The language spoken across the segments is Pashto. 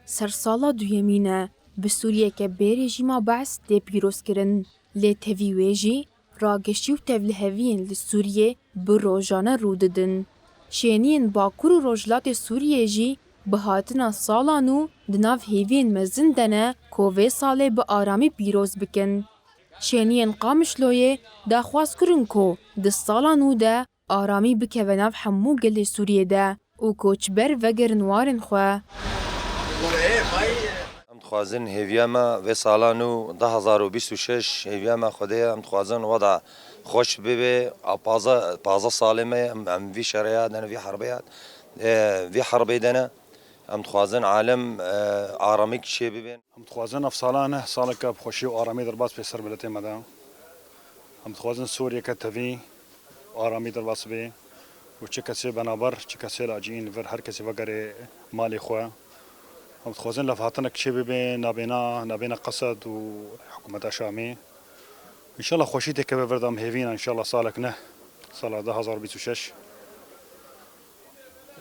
سرسالا دویمینه به سوریه که به رژیما بعث ده پیروز کرن. لی تهوی ویجی را گشتیو تولهوین لسوریه به روژانه رو ددن. شینین باکور و روجلات سوریه جی به هاتنا سالانو دناف هیوین مزن دنه کوه ساله به آرامی پیروز بکن. شینین قامشلویه داخواست کرن کو ده سالانو ده آرامی بکه و ناف همو گل سوریه ده و کوچبر وگرن وارن خواه. خوازن هیویاما و سالانو 2026 هیویاما خودیا خوازن وضع خوش ببه پازا سالمه ام وی شرایط دنا وی حربیات وی حربی دنا ام خوازن عالم آرامیک شی ببین ام خوازن افصالانه سالک بخوشی و آرامی در باز پیسر بلته مدا ام خوازن سوریه کتوی آرامی در باز بی و چه کسی بنابر چه کسی لاجین ور هر کسی وگره مالی خواه ام خوازن لفاتنا کشی ببین نابینا قصد و حکومت شامی ان شاء الله خوشی تک به وردم هیوین ان شاء الله سالک نه سال 2026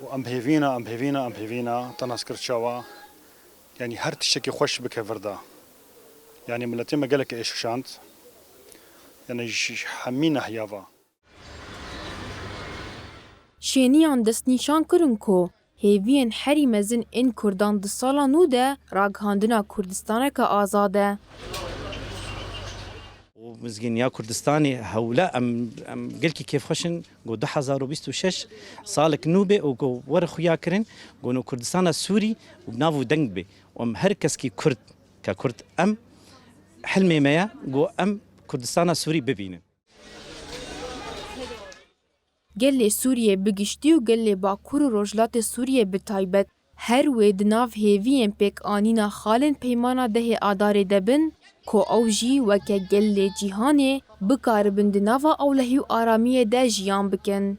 و ام هیوینا تناسکر شوا يعني هر تشتكي خوش بك فردا يعني ملتي ما قالك ايش شانت يعني حمينا حيافا شینیان دست نیشان کرن کو هیوین هری مزن این کردان ده سالا نو ده راگهاندنا کردستانه که آزاده. ومزگین یا کردستانی هولا ام گلکی کیف خوشن گو 2026 سالک نوبه و گو ور خویا کرن گو نو کردستان سوری و بناو دنگ به ام هر کس کی کرد که کرد ام حلمي مايا جو ام كردستان سوري ببينن گل سوریه بگشتی و گل باکور و روجلات سوریه بتایبت هر وید ناف هیوین پیک آنینا خالن پیمانا ده آدار دبن کو اوجی وکه گل جیهانه بکار بند ناوا اولهی و آرامی ده جیان بکن.